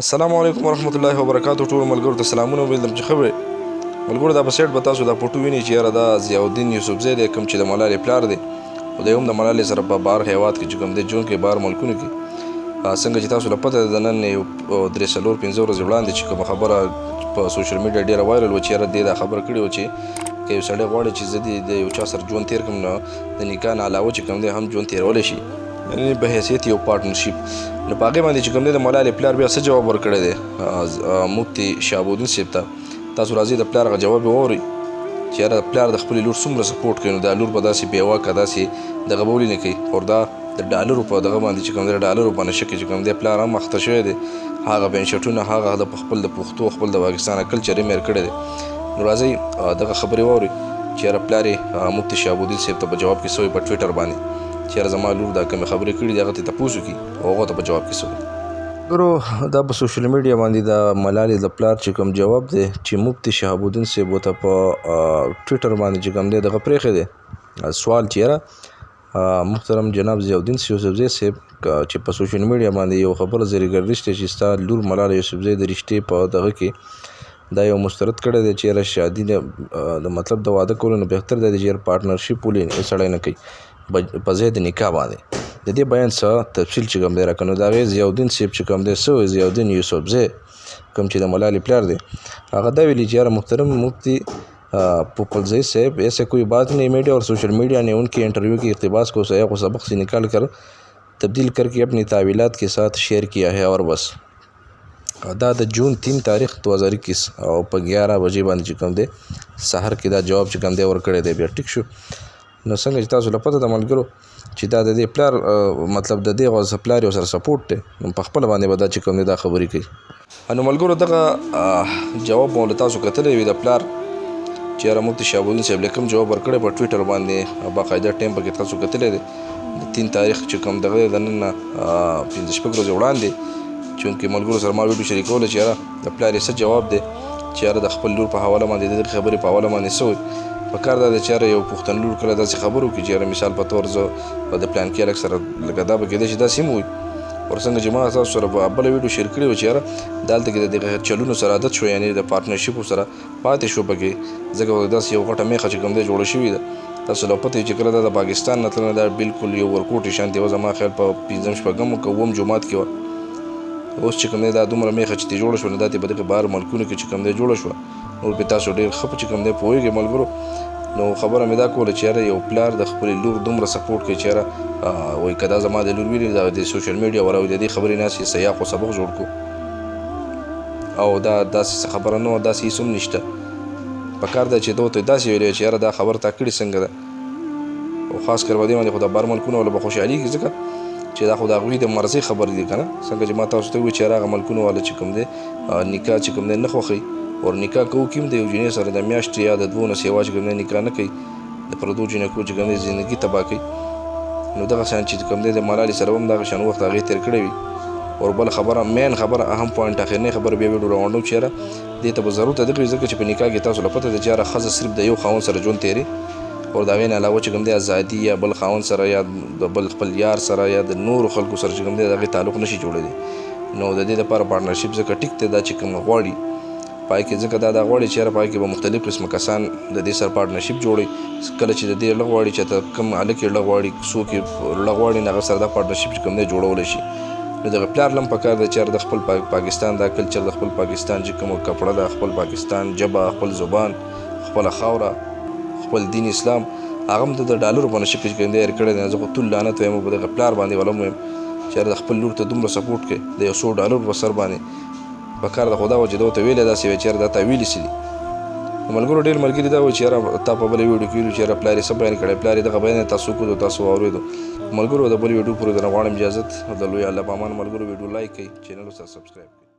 السلام علیکم ورحمت الله وبرکاتو. ټول ملګرو ته سلامونه. امید لرم چې ښه وئ. ملګرو دا په سایډ به تاسو دا فوټو وینئ چې یاره دا ضیاءالدین یوسفزی دی، کوم چې د ملالې پلار دی او دی هم د ملالې سره په بهر هیواد کې چې کوم دی ژوند کوي، بهر ملکونو کې. څنګه چې تاسو له پته ده د نن یو 3-4-5 ورځې وړاندې چې کومه خبره په سوشل میډیا ډېره وایرل وه چې یاره دې دا خبره کړې وه چې که یو سړی غواړي چې زه د یو چا سره ژوند تېر کړم نو د نکاح نه علاوه چې کوم دی هم ژوند تېرولی شي، یعنې په حیثیت یو پارټنرشپ. نو په هغې باندې چې کوم دی د ملالې پلار بیا څه جواب ورکړی دی مفتي شهابالدین صاحب ته. تاسو راځئ د پلار هغه جواب یې واورئ چې یاره پلار د خپلې لور څومره سپورټ کوي. نو دا لور به داسې بېواکه داسې دغه به ولې نه کوي. او دا د ډالرو په دغه باندې چې کوم دی د ډالرو په نشه کې چې کوم دی پلار هم اخته شوی دی. هغه بینشټونه هغه د خپل د پښتو خپل د پاکستان کلچر یې مېر کړی دی. نو راځئ دغه خبرې واورئ چې یاره پلار یې مفتي شهابالدین صاحب ته په جواب کې څه وایي په ټویټر باندې چې یاره زما لور دا کومې خبرې کړي دي هغه ته تپوس وکړي او هغو ته په جواب کې څه وایي. ګورو دا په سوشل میډیا باندې د ملالې د پلار چې کوم جواب دی چې مفتي شهابالدین صاحب ورته په ټویټر باندې چې کوم دی دغه پرېښی دی سوال چې یاره محترم جناب ضیاءالدین یوسفزی صاحب چې په سوشل میډیا باندې یو خبره زری ګردش دی چې ستا لور ملالې یوسفزی د رشتې په دغه کې دا یو مسترد کړی دی چې یاره شادي د مطلب د واده کولو نه بهتر دی چې یاره پارټنرشپ ولې سړی نه کوي په ځای د نکاح باندې. د دې بیان څه تفصیل چې کوم دی راکړه نو د هغې ضیاءالدین صاحب چې کوم دی څه وایي ضیاءالدین یوسفزی کوم چې د ملالې پلار دی هغه دا ویلي چې یاره محترم مفتی پوپلزئی صاحب ایسے کوئی بات نہیں، میڈیا اور سوشل میڈیا نے ان کے انٹرویو کے اقتباس کو سیاق و سبق سے نکال کر تبدیل کر کے اپنی تعویلات کے ساتھ شیئر کیا ہے. اور بس دا د جون 3 تاریخ 2021 او په 11 بجې باندې چې کوم دی سحر کې دا جواب چې کوم دی ورکړی دی. بیا ټیک شو. نو څنګه چې تاسو له پته ده ملګرو چې دا د دې پلار مطلب د دې پلار یو سره سپورټ دی نو په خپله باندې به دا چې کوم دی دا خبرې کوي. نو ملګرو دغه جواب مو له تاسو کتلی وي د پلار چې یاره مفتي شهابالدین صاحب له کوم جواب ورکړی په ټویټر باندې باقاعده ټایم پکې تاسو کتلی دی د 3 تاریخ چې کوم دغه د نن 15 ورځې وړاندې چونکې ملګرو سره ما ویډیو شریکوله چې یاره د پلار یې څه جواب دی چې یاره د خپل لور په حواله باندې د دغې خبرې په حواله باندې څه وایي. پکار دا دی چې یاره یو پښتون لور کله داسې خبر وکړي چې یاره مثال په طور زه د پلانکي هلک سره لکه دا به کېدای شي داسې هم وایي. او څنګه چې ما تاسو سره په بله ویډیو شیر کړې وه چې یاره دلته کې د دغه چلونو سره عادت شو، یعنې د پارټنرشپو سره پاتې شو پکې ځکه داسې یو غټه میخه چې کوم دی جوړه شوې ده. تاسو له پته چې کله دا د پاکستان نه تلنه دا بالکل یو ورکوټې شانتې وه. زما خیال په 5 که 9 جومات کې وه. اوس چې کوم دی دا دومره میخه چې جوړه شوه نو دا په دغې بهر ملکونو کې چې کوم دی جوړه شوه. نور پې تاسو ډېر ښه چې کوم دی پوهېږئ ملګرو. نو خبره مې دا کوله چې یاره یو پلار د خپلې لور دومره سپورټ کوي چې یاره وایي که دا زما د لور ویلي دا د سوشل میډیا والا د دې خبرې ناست سیاق و سبق جوړ کړو او دا داسې خبره نه وه، داسې هېڅ هم نشته. پکار ده چې ده ورته داسې ویلی چې یاره دا خبره تا کړې څنګه ده. او خاص کر په دې باندې خو د بهر ملکونه والا به خوشحالېږي ځکه چې دا خو د هغوی د مرضۍ خبرې دي که نه. څنګه چې ما تاسو ته ووایي چې یاره هغه ملکونه والا چې کوم دی نکاح چې کوم دی نه خوښوي او نکاح کوو کې هم د یو جنۍ سره د میاشتې یا د 2 نه سیوا چې کوم دی نکاح نه کوي، د پردو جنکو چې کوم دی زندګي تباه کوي. نو دغه شان چې کوم دی د ملالې سره هم دغه شان وخت هغې تېر کړی وي. او بله خبره مین خبره اهم پوینټ اخرنۍ خبره بیا ویډیو راغونډو چې یاره دې ته به ضرورت دغه وي ځکه چې په نکاح کې تاسو له پته ده چې یاره ښځه صرف د یو خاوند سره ژوند تېري او د هغې نه علاوه چې کوم دی ازادي یا بل خاوند سره یا د بل خپل یار سره یا د نورو خلکو سره چې کوم دی د هغې تعلق نشي جوړولی. نو د دې دپاره پارټنرشپ ځکه ټیک دی دا چې کوم غواړي پای کې ځکه دا غواړي چې یاره پای کې به مختلف قسمه کسان د دې سره پارټنرشپ جوړوي. کله چې د دې ړه غواړي چې ته کوم هلک یې ړه غواړي څوک یې ړه غواړي نو هغه سره دا پارټنرشپ چې کوم دی جوړولی شي. نو دغه پلار له هم پکار ده چې یاره د خپل پاکستان دا کلچر د خپل پاکستان چې کومه کپړه ده، خپل پاکستان ژبه، خپل زبان، خپله خاوره، خپل دین اسلام هغه هم د ډالرو په نشه کې چې کوم دی هېر کړی دی. زه خو تل لعنت وایم په دغه پلار باندې ولا هم وایم چې یاره د خپل لور ته دومره سپورټ کوي د یو $100 په سر باندې. پکار ده خو دا وه چې ده ورته ویلی داسې وی چې یاره دا تا ویلي څه دي. نو ملګرو ډېر ملګري دا وایي چې یاره تا په بله ویډیو کې ویلي چې یاره پلار یې څه بیان کړی، پلار یې دغه بیان یې تاسو وکړو تاسو واورېدو. ملګرو د بل ویډیو پورې درنه غواړم اجازت د لوی الله په امان. ملګرو ویډیو لایک کړئ، چینل ورسره سبسکرایب کړئ.